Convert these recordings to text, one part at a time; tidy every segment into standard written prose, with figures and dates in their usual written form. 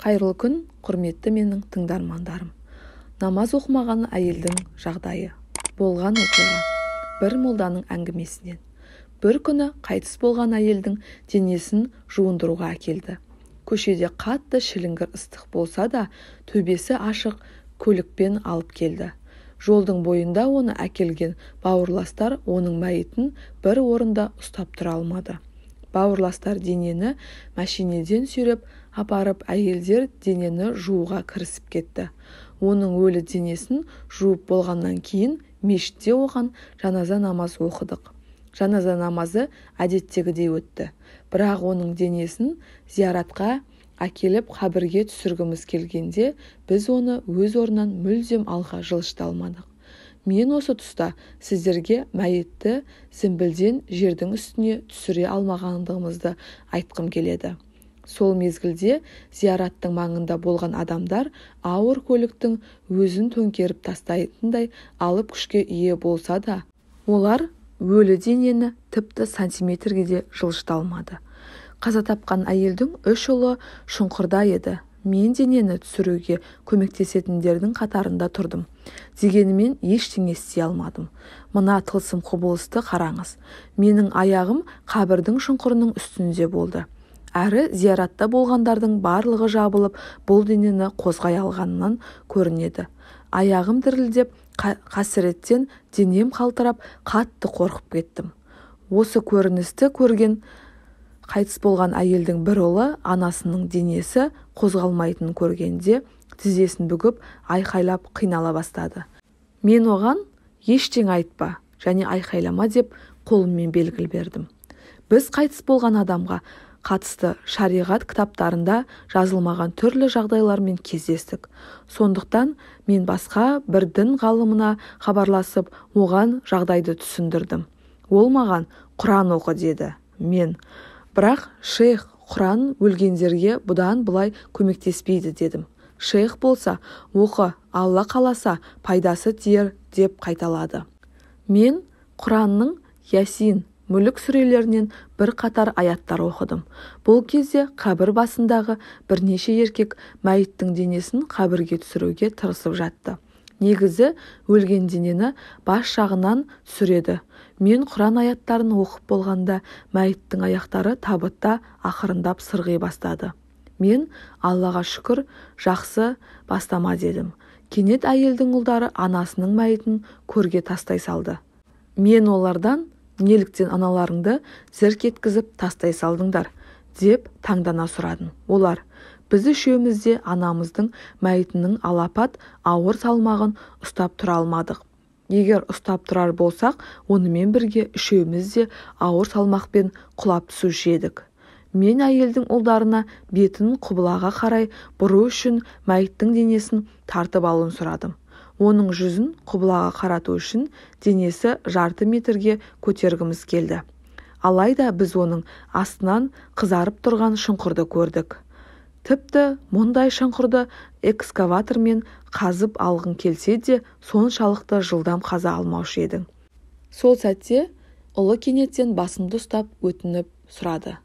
Қайырлы күн, құрметті менің тыңдармандарым. Намаз оқымаған әйелдің жағдайы. Болған оқиға. Бір молданың әңгімесінен. Бір күні қайтыс болған әйелдің денесін жуындыруға әкелді. Көшеде қатты шіліңгір ыстық болса да, төбесі ашық көлікпен алып келді. Жолдың бойында оны әкелген бауырластар оның мәйітін бір орында ұстап тұра алмады. Бауырластар денені мәшинеден сүйреп апарып, әйелдер денені жууға кірісіп кетті. Оның өлі денесін жуып болғаннан кейін мешітте оған жаназа намаз оқыдық. Жаназа намазы әдеттегідей өтті. Бірақ оның денесін зияратқа әкеліп қабірге түсіргіміз келгенде, біз оны өз орнынан мүлдем алға жылжыта алмадық. Мен осы тұста сіздерге мәйітті зімбілден жердің үстіне түсіре алмағандығымызды айтқым келеді. Сол мезгілде зияраттың маңында болған адамдар ауыр көліктің өзін төңкеріп тастайтындай алып күшке ие болса да, олар өлі денені тіпті сантиметрге де жылжыта алмады. Қаза тапқан әйелдің 3 ұлы шұңқырда еді. Мен денені түсіруге көмектесетіндердің қатарында тұрдым. Дегенімен ештеңе істей алмадым. Мына тылсым құбылысты қараңыз. Менің аяғым қабірдің шұңқырының үстінде болды. Әрі зияратта болғандардың барлығы жабылып, бұл денені қозғай алғанынан көрінеді. Аяғым дірілдеп, қасіреттен денем қалтырап, қатты қорқып кеттім. Осы көріністі көрген қайтыс болған әйелдің бір ұлы анасының денесі қозғалмайтынын көргенде тізесін бүгіп айқайлап қинала бастады. Мен оған ештеңе айтпа және айқайлама деп қолыммен белгі бердім. Біз қайтыс болған адамға қатысты шариғат кітаптарында жазылмаған түрлі жағдайлармен кездестік. Сондықтан мен басқа бір дін ғалымына хабарласып, оған жағдайды түсіндірдім. Ол маған Құран оқы деді. Бірақ шейх Құран өлгендерге бұдан былай көмектеспейді дедім. Шейх болса, оқы, Алла қаласа пайдасы тиер деп қайталады. Мен Құранның Ясин, Мүлік сүрелерінен бір қатар аяттар оқыдым. Бұл кезде қабір басындағы бірнеше еркек мәйіттің денесін қабірге түсіруге тырысып жатты. Негізі өлген денені бас жағынан түсіреді. Мен Құран аяттарын оқып болғанда мәйіттің аяқтары табытта ақырындап сырғи бастады. Мен Аллаға шүкір, жақсы бастама дедім. Кенет әйелдің ұлдары анасының мәйітін көрге тастай салды. Мен олардан неліктен аналарыңды зірк еткізіп тастай салдыңдар деп таңдана сұрадым. Олар, біз үшеуміз де анамыздың мәйітінің алапат ауыр салмағын ұстап тұра алмадық. Егер ұстап тұрар болсақ, онымен бірге үшеуміз де ауыр салмақпен құлап түсуші едік. Мен әйелдің ұлдарына бетін құбылаға қарай бұру үшін мәйіттің денесін тартып алуын сұрадым. Оның жүзін құбылаға қарату үшін денесі жарты метрге көтергіміз келді. Алайда біз оның астынан қызарып тұрған шұңқырды көрдік. Тіпті мұндай шұңқырды экскаватормен қазып алғың келсе де, соншалықты жылдам қаза алмаушы едің. Сол сәтте ұлы кенеттен басымды ұстап өтініп сұрады.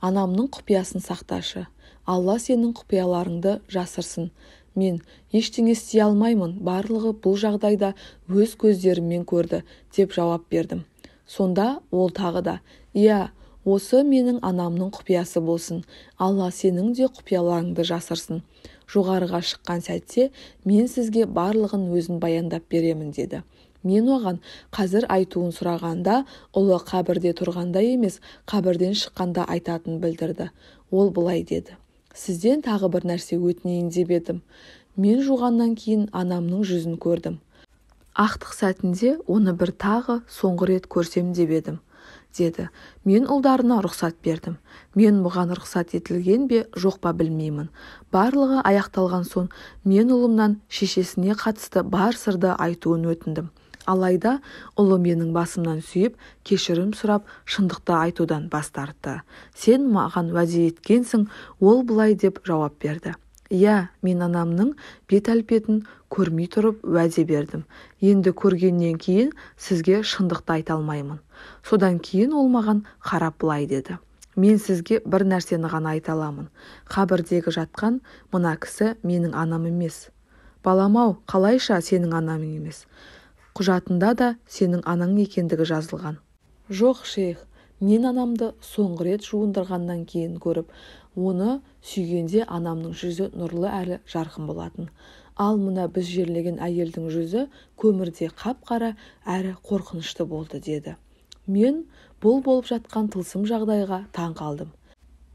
Анамның құпиясын сақташы. Алла сенің құпияларыңды жасырсын. Мен ештеңе істей алмаймын, барлығы бұл жағдайда өз көздеріммен көрді деп жауап бердім. Сонда ол тағы да, иә, осы менің анамның құпиясы болсын. Алла сенің де құпияларыңды жасырсын. Жоғарыға шыққан сәтте мен сізге барлығын өзін баяндап беремін деді. Мен оған қазір айтуын сұрағанда, ұлы қабірде тұрғанда емес, қабірден шыққанда айтатын білдірді. Ол былай деді. Сізден тағы бір нәрсе өтінейін деп едім. Мен жуғаннан кейін анамның жүзін көрдім. Ақтық сәтінде оны бір тағы соңғы рет көрсем деп едім, деді. Мен ұлдарына рұқсат бердім. Мен бұған рұқсат етілген бе, жоқ па білмеймін. Барлығы аяқталған соң мен ұлымнан шешесіне қатысты бар сырды айтуын өтіндім. Алайда ұлы менің басымнан сүйіп, кешірім сұрап, шындықты айтудан бас тартты. Сен маған уәде еткенсің, ол былай деп жауап берді. Иә, мен анамның бет-әлпетін көрмей тұрып уәде бердім. Енді көргеннен кейін сізге шындықты айта алмаймын. Содан кейін ол маған қарап былай деді. Мен сізге бір нәрсені ғана айта аламын. Қабірдегі жатқан мына кісі менің анам емес. Балам-ау, қалайша сенің анамың емес? Құжатында да сенің анаң екендігі жазылған. Жоқ, шейх, мен анамды соңғы рет жуындырғаннан кейін көріп, оны сүйгенде анамның жүзі нұрлы әрі жарқын болатын. Ал мына біз жерлеген әйелдің жүзі көмірде қап-қара әрі қорқынышты болды, деді. Мен бұл болып жатқан тылсым жағдайға таң қалдым.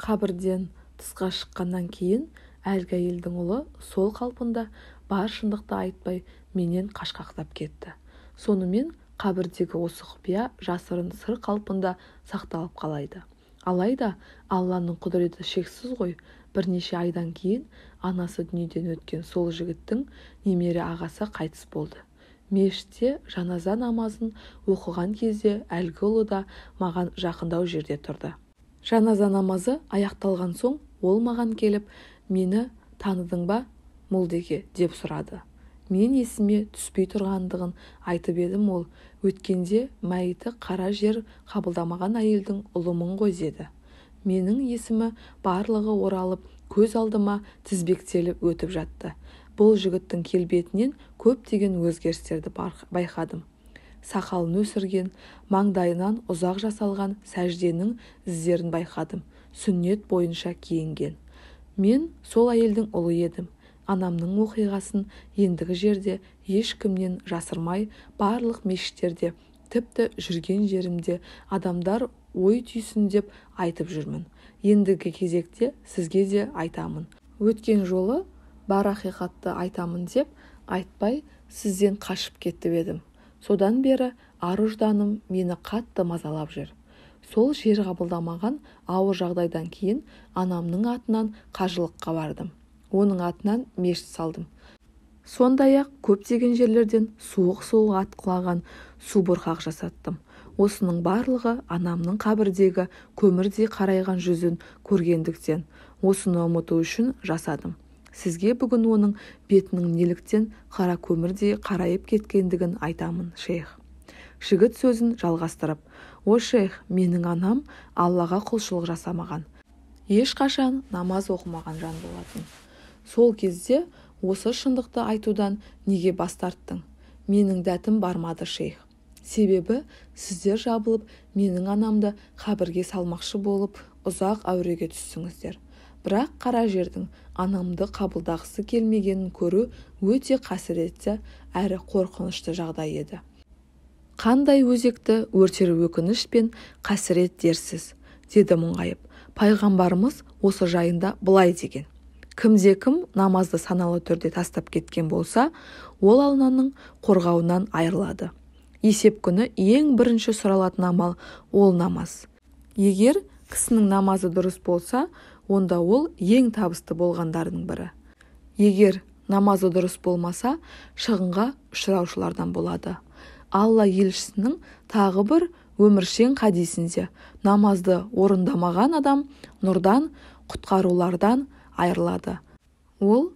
Қабірден тысқа шыққаннан кейін әлгі әйелдің ұлы сол қалпында бар шындықты айтпай менен қашқақтап кетті. Сонымен қабірдегі осы құпия жасырын сыр қалпында сақталып қалайды. Алайда Алланың құдіреті шексіз ғой. Бірнеше айдан кейін анасы дүниеден өткен сол жігіттің немере ағасы қайтыс болды. Мешітте жаназа намазын оқыған кезде әлгі ұлы да маған жақындау жерде тұрды. Жаназа намазы аяқталған соң ол маған келіп, мені таныдың ба, молдеке, деп сұрады. Мен есіме түспей тұрғандығын айтып едім. Ол өткенде мәйіті қара жер қабылдамаған әйелдің ұлымын ғой, деді. Менің есімі барлығы оралып, көз алдыма тізбектеліп өтіп жатты. Бұл жігіттің келбетінен көптеген өзгерістерді байқадым. Сақалын өсірген, маңдайынан ұзақ жасалған сәжденің іздерін байқадым. Сүннет бойынша киінген. Мен сол әйелдің ұлы едім. Анамның оқиғасын ендігі жерде ешкімнен жасырмай, барлық мешіттерде, тіпті жүрген жерімде адамдар ой түйсін деп айтып жүрмін. Ендігі кезекте сізге де айтамын. Өткен жолы бар ақиқатты айтамын деп айтпай сізден қашып кетіп едім. Содан бері ар-ұжданым мені қатты мазалап жүр. Сол жер қабылдамаған ауыр жағдайдан кейін анамның атынан қажылыққа бардым. Оның атынан мешіт салдым. Сондай-ақ көптеген жерлерден суық атқылаған субұрқақ жасаттым. Осының барлығы анамның қабірдегі көмірдей қарайған жүзін көргендіктен, осыны ұмыту үшін жасадым. Сізге бүгін оның бетінің неліктен қара көмірдей қарайып кеткендігін айтамын, шейх. Жігіт сөзін жалғастырып, о шейх, менің анам Аллаға құлшылық жасамаған, ешқашан намаз оқымаған жан болатын. Сол кезде осы шындықты айтудан неге бас тарттың? Менің дәтім бармады, шейх. Себебі сіздер жабылып, менің анамды қабірге салмақшы болып, ұзақ әуреге түстіңіздер. Бірақ қара жердің анамды қабылдағысы келмегенін көру өте қасіретті әрі қорқынышты жағдай еді. Қандай өзекті өртер өкініш пен қасірет дерсіз, деді мұңайып. Пайғамбарымыз осы жайында былай деген: кімде-кім намазды саналы түрде тастап кеткен болса, ол Алланың қорғауынан айырылады. Есеп күні ең бірінші сұралатын амал ол намаз. Егер кісінің намазы дұрыс болса, онда ол ең табысты болғандардың бірі. Егер намазы дұрыс болмаса, шығынға ұшыраушылардан болады. Алла елшісінің тағы бір өміршең хадисінде намазды орындамаған адам нұрдан, құтқарулардан айырылады. Ол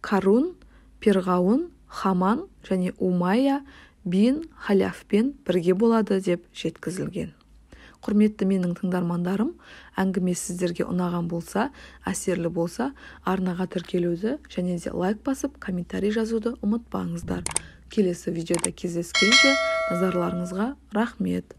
Карун, Перғауын, Хаман және Умайя бин Халяфпен бірге болады деп жеткізілген. Құрметті менің тыңдармандарым, әңгіме сіздерге ұнаған болса, әсерлі болса, арнаға тіркелуді және де лайк басып, комментарий жазуды ұмытпаңыздар. Келесі видеода кездескенше назарларыңызға рахмет.